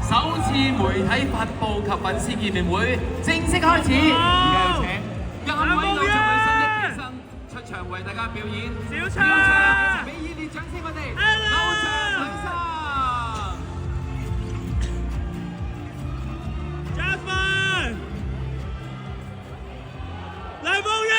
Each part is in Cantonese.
首次媒體發布及粉絲見面會正式開始，而家有請兩位偶像女生一起身出場為大家表演。小唱，俾熱烈掌聲我哋偶像女生。Jasmine， 梁夢月。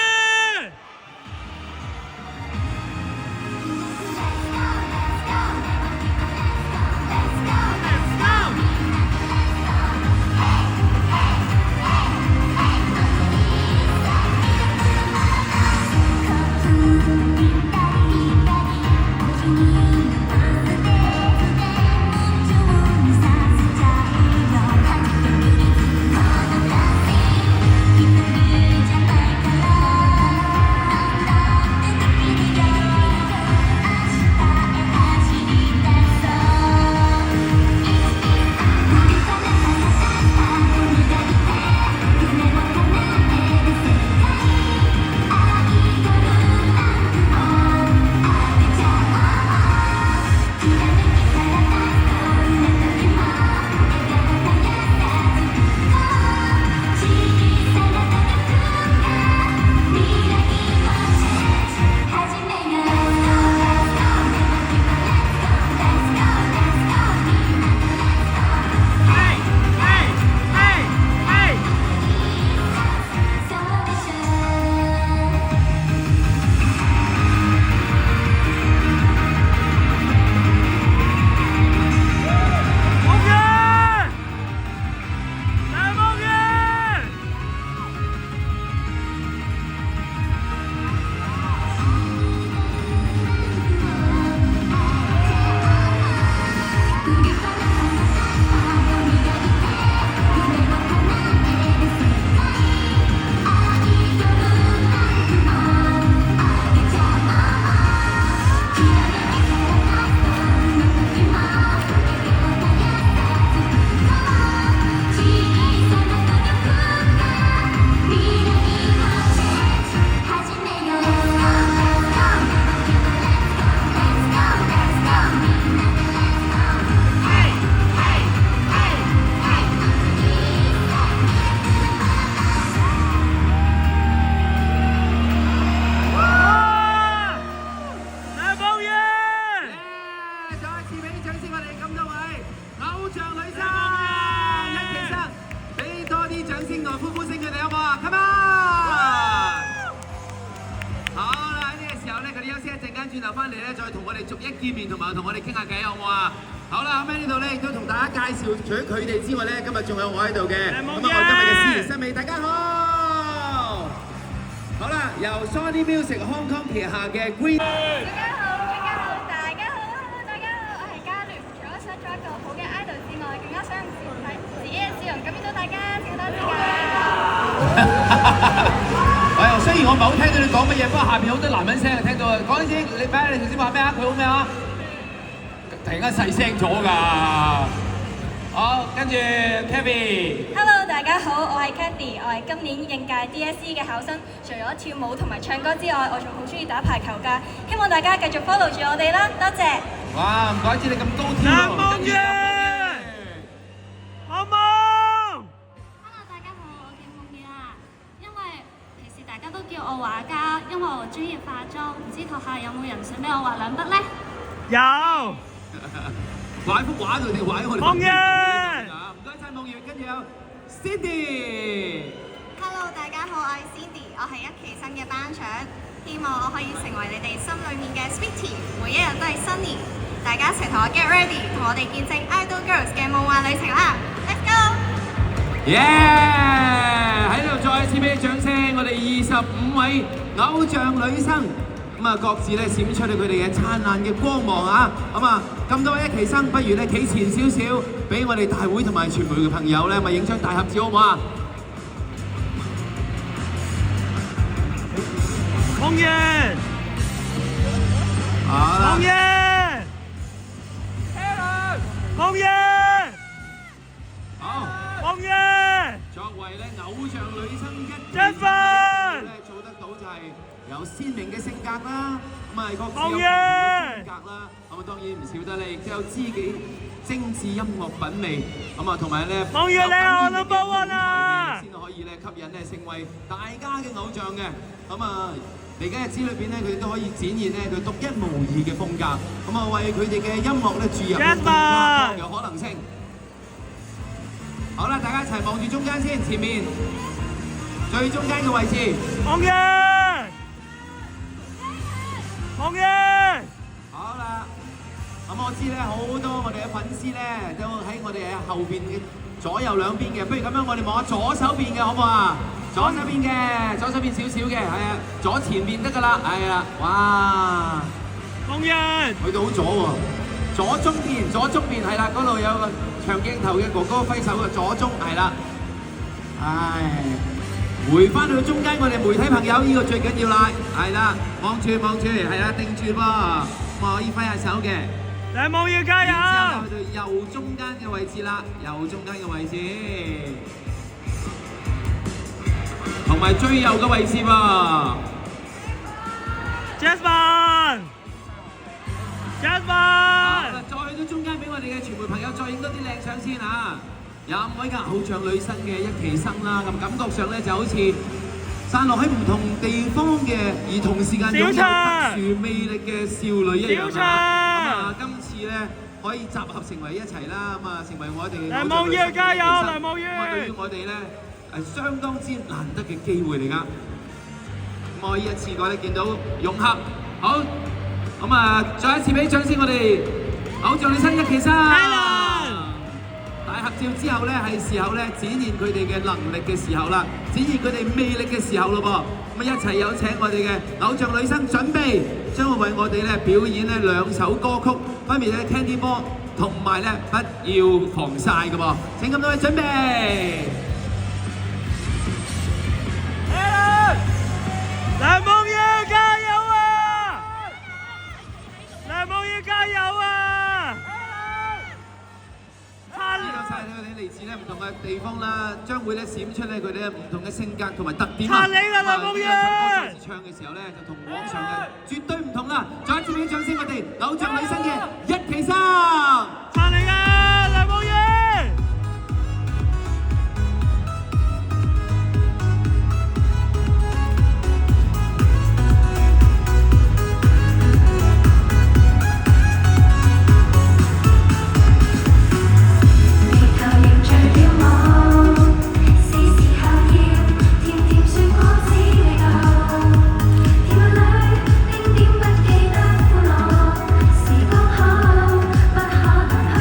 轉頭翻嚟咧，再同我哋逐一見面，同埋同我哋傾下偈，好唔好啊？好啦，後尾呢度咧亦都同大家介紹，除咗佢哋之外咧，今日仲有我喺度嘅。咁啊，我今日嘅司儀新美，大家好。好啦，由 Sony Music Hong Kong 旗下嘅 Green。大家好，大家好，大家好，我係嘉聯。除咗想做一個好嘅 idol 之外，更加想用自己嘅笑容感染到大家，請多指教。雖然我唔係好聽到你講乜嘢，不過下邊好多男人聲啊，聽到啊。講先，你睇下你頭先話咩啊？佢好咩啊？突然間細聲咗㗎。好，跟住 Kathy。Hello， 大家好，我係 Kathy， 我係今年應屆 DSE 嘅考生。除咗跳舞同埋唱歌之外，我仲好中意打排球㗎。希望大家繼續 follow 住我哋啦，多謝。哇，唔怪之你咁高挑喎。跟住阿夢。大家都叫我畫家，因為我專業化妝，唔知台下有冇人想俾我畫兩筆咧？有。畫幅畫度定畫喺我哋夢月。唔該晒夢月，跟住有 Cindy。Hello， 大家好，我係 Cindy， 我係一期生嘅班長，希望我可以成為你哋心裏面嘅 Sweetie， 每一日都係新年，大家一齊同我 get ready， 同我哋見證 Idol Girls 嘅夢幻旅程啦 ！Let's go！Yeah！喺度再次俾掌聲，我哋25位偶像女生，咁啊各自咧閃出佢哋嘅燦爛嘅光芒啊！咁啊咁多位一期生，不如咧企前少少，俾我哋大會同埋傳媒嘅朋友咧，咪影張大合照好唔好啊？夢月，夢月 ，Helen， 夢月，好，夢月。作為咧偶像女生一分咧做得到就係有鮮明嘅性格啦，咁啊各自有唔同嘅風格啦，咁啊當然唔少得你，亦都有知己精緻音樂品味，咁啊同埋咧望月你係我 number one 啊！先可以咧吸引咧成為大家嘅偶像嘅。咁啊嚟緊日子裏邊咧，佢哋都可以展現咧佢獨一無二嘅風格，咁啊為佢哋嘅音樂咧注入更加多嘅可能性。好啦，大家一齊望住中間先，前面最中間嘅位置。望月，望月。好啦，咁我知咧好多我哋嘅粉絲咧都喺我哋嘅後邊嘅左右兩邊嘅，不如咁樣我哋望下左手邊嘅好唔好啊？左手邊嘅，左手邊少少嘅，係啊，左前面得㗎啦，係啦，哇！望月，去到好左喎，左中邊係啦，嗰度有個長鏡頭嘅哥哥揮手嘅左中係啦，唉。回翻去中間，我哋媒體朋友呢個最緊要啦，係啦，望住，係啦，定住噃，可以揮下手嘅。嚟望月加油！之後去到右中間嘅位置啦，右中間嘅位置，同埋最右嘅位置噃。Jasmine，再去到中間俾我哋嘅傳媒朋友再影多啲靚相先嚇。有5位嘅偶像女生嘅一期生啦，咁感覺上咧就好似散落喺唔同地方嘅，而同時間擁有特殊魅力嘅少女一樣啊！咁啊，今次咧可以集合成為一齊啦，咁啊成為我哋梁夢月加油，梁夢月！咁啊，對於我哋咧係相當之難得嘅機會嚟㗎。咁我呢一次過咧見到融合，好，咁啊再一次俾掌聲我哋偶像女生一期生。大合照之後咧，係時候咧展現佢哋嘅能力嘅時候啦，展現佢哋魅力嘅時候咯噃。咁啊一齊有請我哋嘅偶像女生準備，將會為我哋咧表演咧2首歌曲，分別咧 Candy Ball 同埋咧不要防曬嘅噃。請咁多位準備。梁夢月加油啊！梁夢月加油啊！知道晒佢哋嚟自咧唔同嘅地方啦，將會咧閃出咧佢哋唔同嘅性格同埋特點啊！撐你啦，梁夢月！唱嘅時候咧就同往常嘅絕對唔同啦！再一次俾掌聲我哋偶像女生嘅一期生，撐你啊，梁夢月！不可能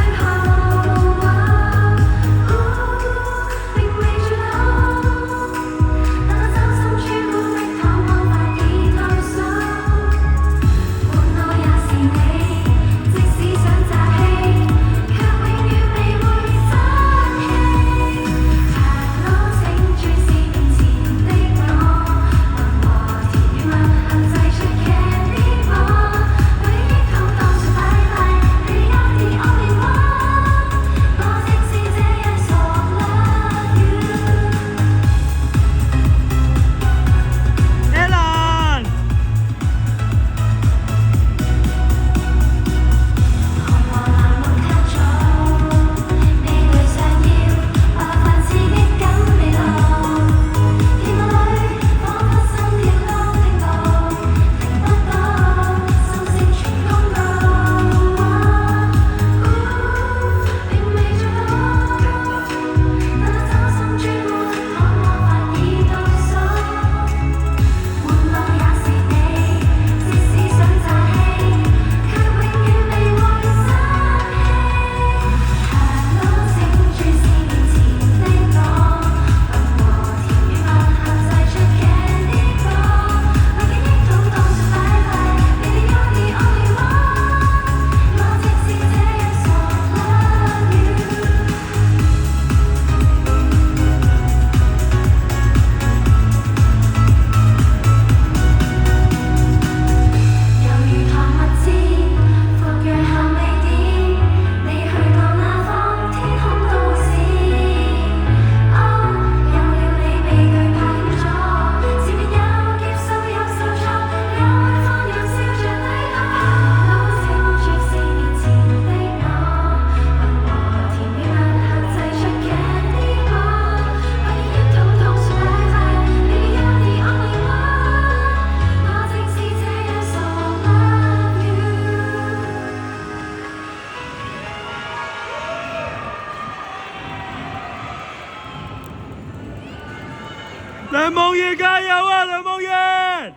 梁夢月加油啊！梁夢月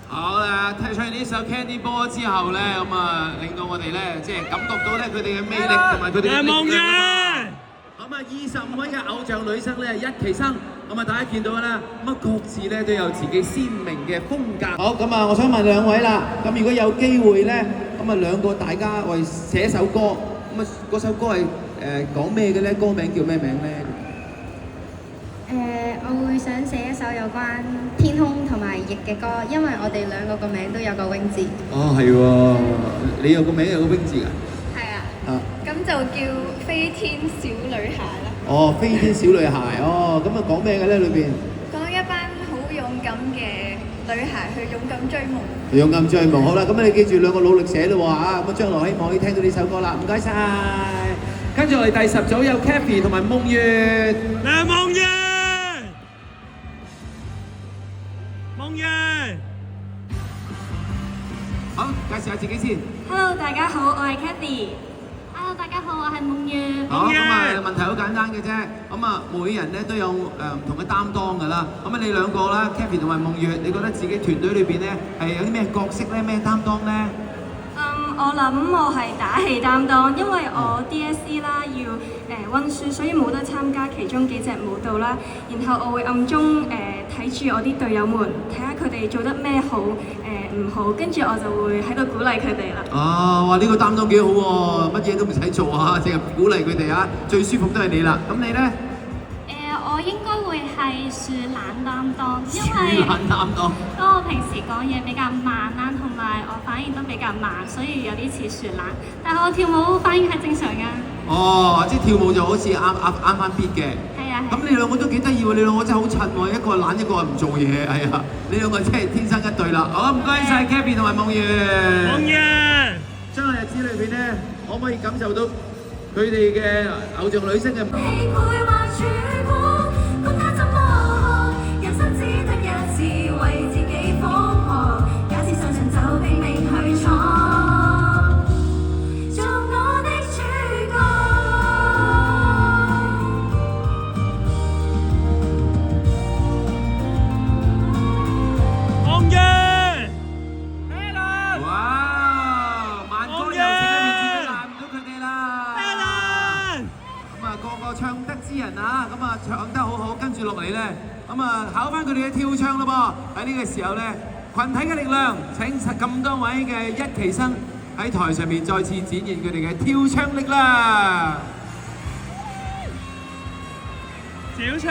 好啦，聽唱呢首 Candy Ball 之後咧，咁啊令到我哋咧即係感覺到咧佢哋嘅魅力同埋佢哋嘅力量啊！咁啊25位嘅偶像女生咧一期生，咁啊大家見到啦，咁啊各自咧都有自己鮮明嘅風格。好，咁啊我想問兩位啦，咁如果有機會咧，咁啊兩個大家為寫首歌，咁啊嗰首歌係講咩嘅咧？歌名叫咩名咧？我會想寫一首有關天空同埋翼嘅歌，因為我哋兩個個名都有個 wing 字。哦，係喎，你有個名有個 wing 字㗎？係啊。咁就叫飛天小女孩啦。哦，飛天小女孩，哦，咁啊講咩嘅咧？裏邊講一班好勇敢嘅女孩去勇敢追夢。勇敢追夢，好啦，咁你記住兩個努力寫咯喎嚇，咁將來希望可以聽到呢首歌啦，唔該晒。跟住我哋第10組有 Kathy 同埋夢月。梁夢月，夢月，好，介紹下自己先。Hello， 大家好，我係 Kathy。Hello， 大家好，我係夢月。好，咁啊問題好簡單嘅啫，咁啊每人咧都有唔同嘅擔當㗎啦。咁啊你兩個啦 ，Kathy 同埋夢月，你覺得自己團隊裏邊咧係有啲咩角色咧，咩擔當咧？我諗我係打氣擔當，因為我 DSE 啦要溫書，所以冇得參加其中幾隻舞蹈啦。然後我會暗中睇住我啲隊友們，睇下佢哋做得咩好唔好，跟住我就會喺度鼓勵佢哋啦。哦，哇！呢個擔當幾好喎，乜嘢都唔使做啊，淨係鼓勵佢哋啊，最舒服都係你啦。咁你咧？我應該會係樹懶擔當，因為樹懶擔當。當我平時講嘢比較慢啦，同埋我反應都比較慢，所以有啲似樹懶。但係我跳舞反應係正常㗎。哦，即係跳舞就好似啱翻 beat 嘅。係啊。咁你兩個都幾得意喎！你兩個真係好襯喎，一個懶，一個唔做嘢，係啊！你兩個真係天生一對啦。好，唔該晒 Kathy 同埋夢月。夢月，將來日子裏邊咧，可唔可以感受到佢哋嘅偶像女星嘅？唱得之人啊，咁啊唱得好好，跟住落嚟咧，咁啊考翻佢哋嘅跳唱咯噃。喺呢個時候咧，群體嘅力量，請咁多位嘅一期生喺台上面再次展現佢哋嘅跳唱力量。小唱。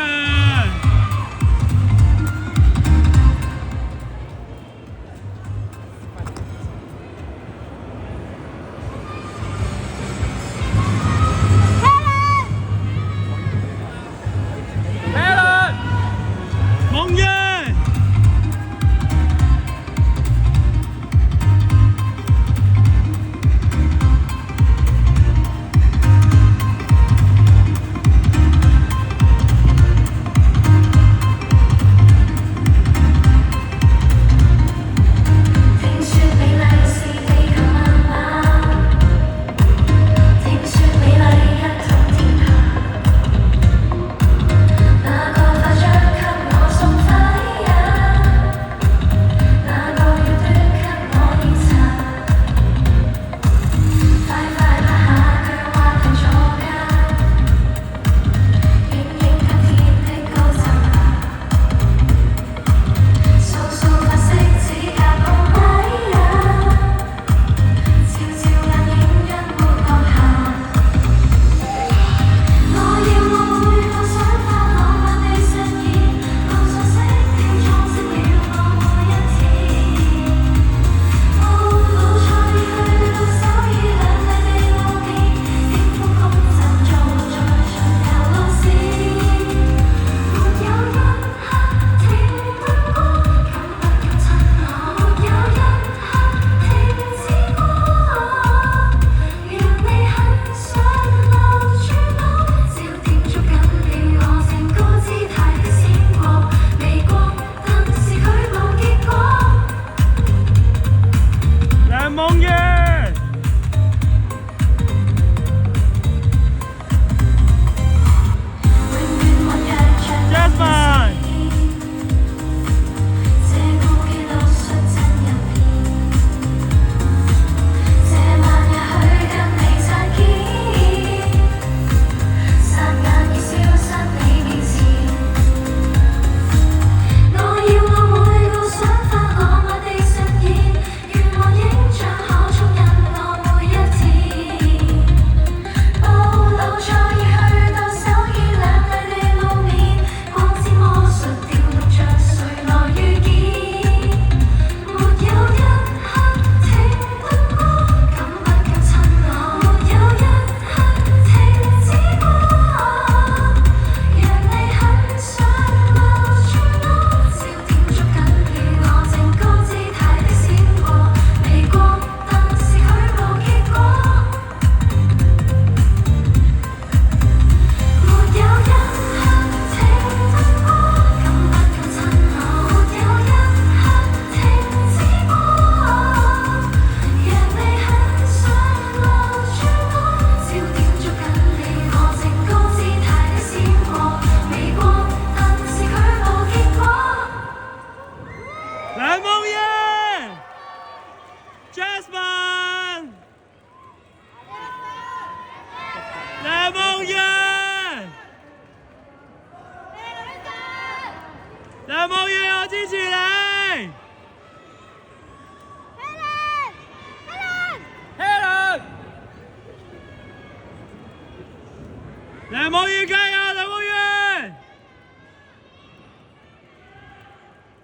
梁夢怡加油，梁夢怡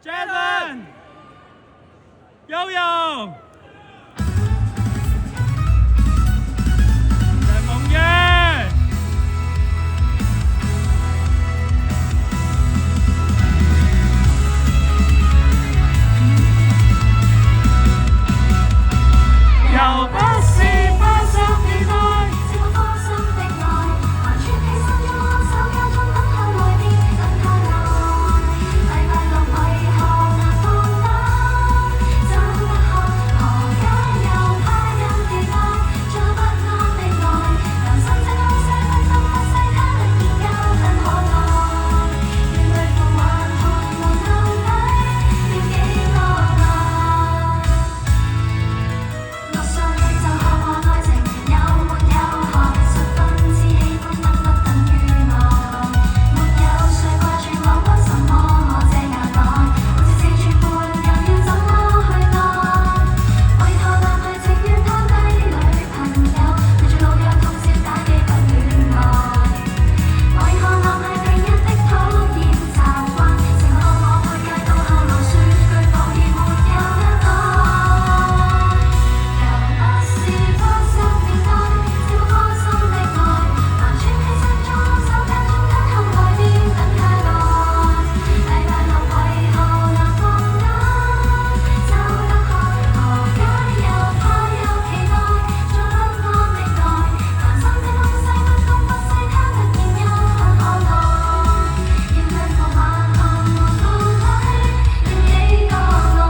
！Jason， 悠悠，梁夢怡。又不是花心地帶，是我芳心的愛，橫穿起身中，手間中等候來電，等他來。禮拜六為何難放膽？走得開，何解又怕有期待？做不安的愛，男生這東西分分不細，他突然又很可愛。原來父還紅門到底要幾多愛？6歲就學我愛情，有沒有學？十分之喜歡，等不等於愛？沒有誰掛住我，為什麼我這眼內好似四處伴，又要怎麼去愛？為何男孩情願拋低女朋友，對住路卻通宵打機不戀愛？為何男孩平日的討厭習慣，成到我沒戒到後來說句抱歉沒有得愛？又不是花心戀愛，是我芳心的愛，橫穿起身中，手間中等候來電，等他來。禮拜六為何難放膽？走得開，何解又怕有期待？做不安的愛，男生這東西不公不細，他突然又很可愛。要對付還紅門到底要幾多愛？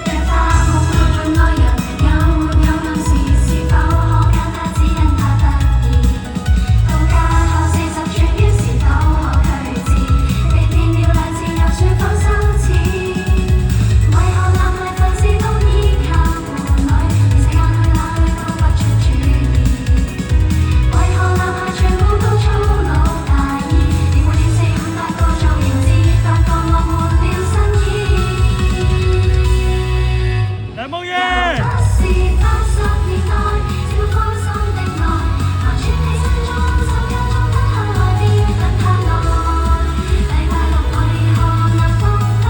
夜花空到最愛人，有沒有暗示？是否可揀他？只因他得意。到家後40轉於是否可退遲？被騙了2次又算否羞恥？為何男孩費事都依靠伴侶，連時間去哪裏都不出主意？為何男孩全部都粗魯大意？連每年4、5、8個造型節，發覺我沒了新意。梁夢怡。不是花心戀愛，是我芳心的愛，橫穿起身中，手間中等候來電，等他來。禮拜六為何難放膽？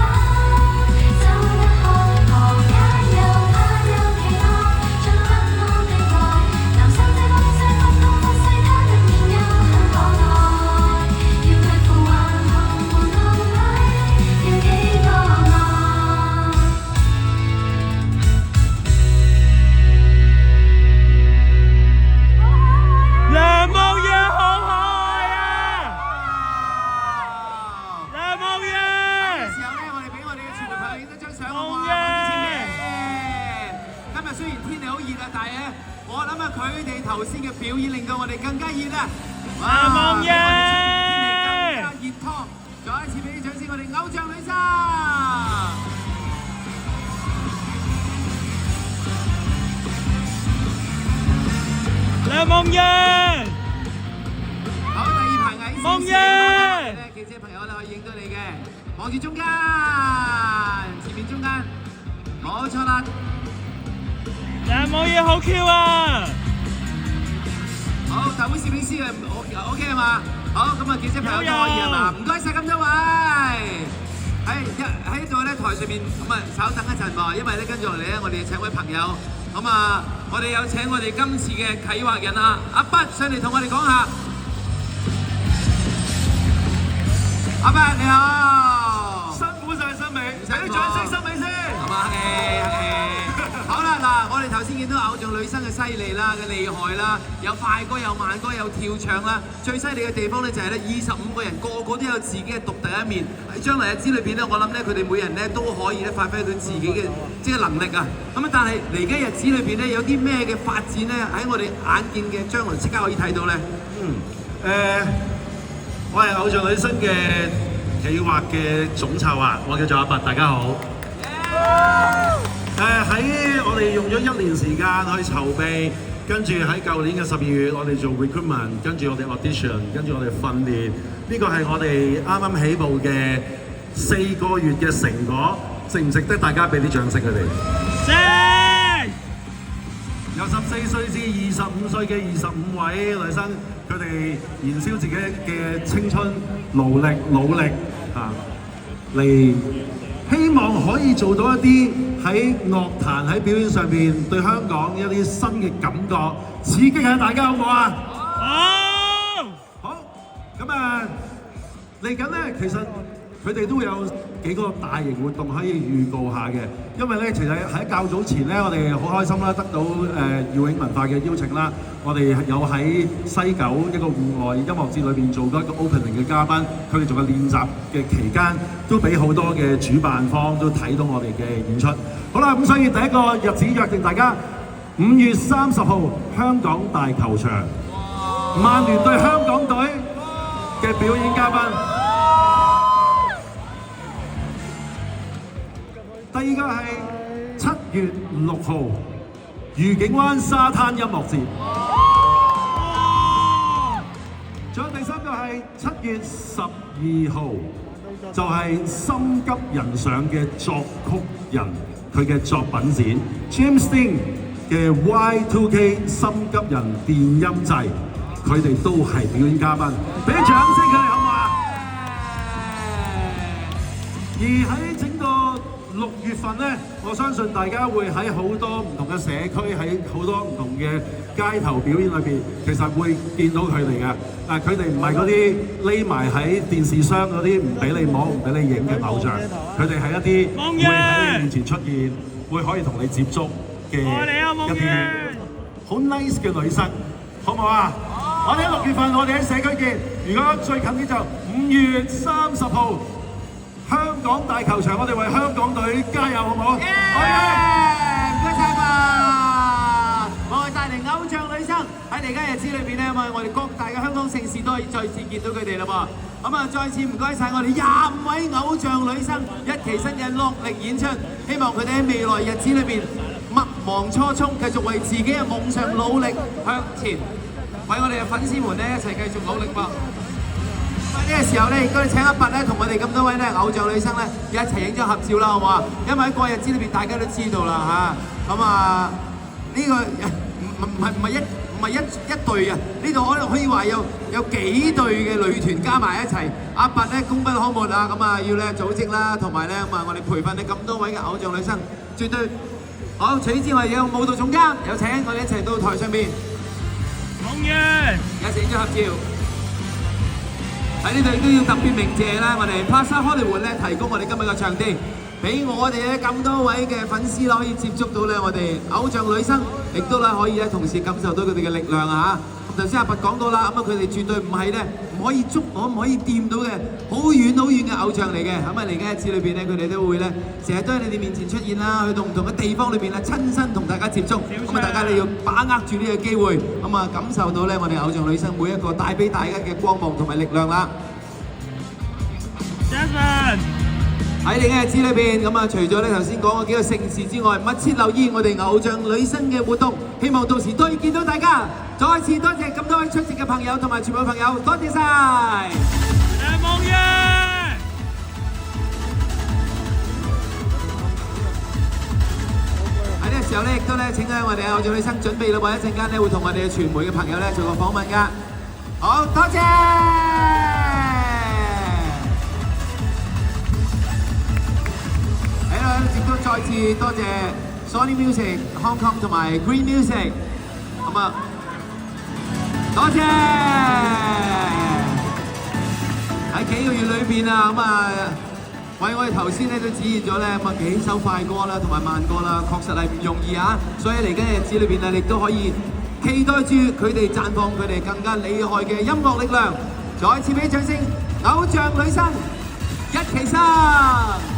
走得開，何解又怕有期待？做不安的愛，男生這東西不公不細，他突然又很可愛。要對付還紅門到底要幾多愛？梁夢怡好可愛啊！梁夢怡。時候咧，我哋俾我哋嘅傳媒朋友影多張相好唔好夢啊？怡今日雖然天氣好熱啊，但係咧，我諗啊，佢哋頭先嘅表演令到我哋更加熱啊！哇！梁夢怡比我哋出邊嘅天氣更加熱燙，再一次俾啲掌聲，我哋偶像女生。梁夢怡。好，第二排矮少少夢怡咧，記者朋友咧可以影到你嘅，望住中間，前面中間，冇錯啦。梁夢怡好 Q 啊！好，大會攝影師嘅 OK 係嘛？好，咁啊記者朋友都可以係嘛？唔該晒咁多位。喺度咧台上面咁啊，稍等一陣喎，因為咧跟住落嚟咧，我哋請位朋友，咁啊，我哋有請我哋今次嘅企劃人啊，阿畢上嚟同我哋講下。阿畢你好，辛苦晒森美，俾啲掌聲森美先。係嘛？好啦，嗱，我哋頭先見到偶像女生嘅犀利啦，嘅厲害啦，有快歌，有慢歌，有跳唱啦。最犀利嘅地方咧就係咧，25個人個個都有自己嘅獨特一面。喺將來日子裏邊咧，我諗咧佢哋每人咧都可以咧發揮到自己嘅即係能力啊。咁啊，但係嚟緊日子裏邊咧有啲咩嘅發展咧，喺我哋眼見嘅將來即刻可以睇到咧。我係偶像女生嘅企劃嘅總策劃，我叫做阿拔，大家好。喺我哋用咗1年時間去籌備，跟住喺舊年嘅12月，我哋做 recruitment， 跟住我哋 audition， 跟住我哋訓練，呢個係我哋啱啱起步嘅4個月嘅成果，值唔值得大家俾啲掌聲佢哋？由14歲至25歲嘅25位女生，佢哋燃燒自己嘅青春、努力嚟希望可以做到一啲喺樂壇喺表演上邊對香港一啲新嘅感覺，刺激下大家好唔好啊？好，咁啊嚟緊咧，其實佢哋都會有幾個大型活動可以預告下嘅，因為咧其實喺較早前咧，我哋好開心啦，得到耀影文化嘅邀請啦，我哋有喺西九一個戶外音樂節裏邊做過一個 opening 嘅嘉賓，佢哋做嘅練習嘅期間，都俾好多嘅主辦方都睇到我哋嘅演出。好啦，咁所以第一個日子約定大家5月30號香港大球場，曼聯對香港隊嘅表演嘉賓。第二個係7月6號愉景灣沙灘音樂節，仲有第三個係7月12號，就係心急人上嘅作曲人佢嘅作品展 ，James Dean 嘅 Y2K 心急人電音祭，佢哋都係表演嘉賓，俾啲掌聲佢哋好唔好啊？而喺整個6月份咧，我相信大家會喺好多唔同嘅社區，喺好多唔同嘅街頭表演裏邊，其實會見到佢哋嘅。但係佢哋唔係嗰啲匿埋喺電視箱嗰啲唔俾你摸、唔俾你影嘅偶像，佢哋係一啲會喺你面前出現，會可以同你接觸嘅一啲好 nice 嘅女生，好唔好啊？我哋喺6月份，我哋喺社區見。如果最近啲就5月30號。香港大球場，我哋為香港隊加油，好唔好？好嘅，唔該晒嘛！我哋帶嚟偶像女生喺嚟緊日子裏邊咧，我哋各大嘅香港城市都可以再次見到佢哋啦噃。咁啊，再次唔該晒我哋25位偶像女生一期新嘅落力演出，希望佢哋喺未來日子裏邊勿忘初衷，繼續為自己嘅夢想努力向前，為我哋嘅粉絲們咧一齊繼續努力噃。呢個時候咧，亦都請阿拔咧同我哋咁多位咧偶像女生咧一齊影咗合照啦，好唔好啊？因為喺過日子裏邊，大家都知道啦嚇。咁啊，呢個唔係一隊啊，呢度可以話有幾隊嘅女團加埋一齊。阿拔咧功不可沒啊，咁啊要咧組織啦，同埋咧咁啊我哋培訓你咁多位嘅偶像女生，絕對好。除此之外，有舞蹈總監，有請我哋一齊到台上邊，一齊影咗合照。喺呢度亦都要特別鳴謝啦，我哋 Plaza Hollywood 咧提供我哋今日嘅場地，俾我哋咧咁多位嘅粉絲啦可以接觸到咧我哋偶像女生，亦都咧可以咧同時感受到佢哋嘅力量啊嚇！咁頭先阿拔講到啦，咁啊佢哋絕對唔係咧唔可以捉我唔可以掂到嘅好遠嘅偶像嚟嘅，咁啊嚟緊日子裏邊咧佢哋都會咧成日都喺你哋面前出現啦，去到唔同嘅地方裏邊咧親身同大家接觸，咁啊大家你要把握住呢個機會，咁啊感受到咧我哋偶像女生每一個帶俾大家嘅光芒同埋力量啦。喺嚟緊日子裏邊，咁啊除咗咧頭先講嘅幾個盛事之外，密切留意我哋偶像女生嘅活動，希望到時都可以見到大家。再次多謝咁多位出席嘅朋友同埋全部朋友，多謝晒。喺呢個時候咧，亦都咧請我哋偶像女生準備啦，一陣間咧會同我哋嘅傳媒嘅朋友咧做個訪問㗎。好，多謝。亦都再次多謝 Sony Music Hong Kong 同埋 Green Music， 咁啊，多謝喺幾個月裏邊啊，咁啊，為我哋頭先咧都展現咗咧咁啊幾首快歌啦，同埋慢歌啦，確實係唔容易啊！所以嚟緊嘅日子裏邊啊，你都可以期待住佢哋綻放佢哋更加厲害嘅音樂力量。再次俾掌聲，偶像女生一期生。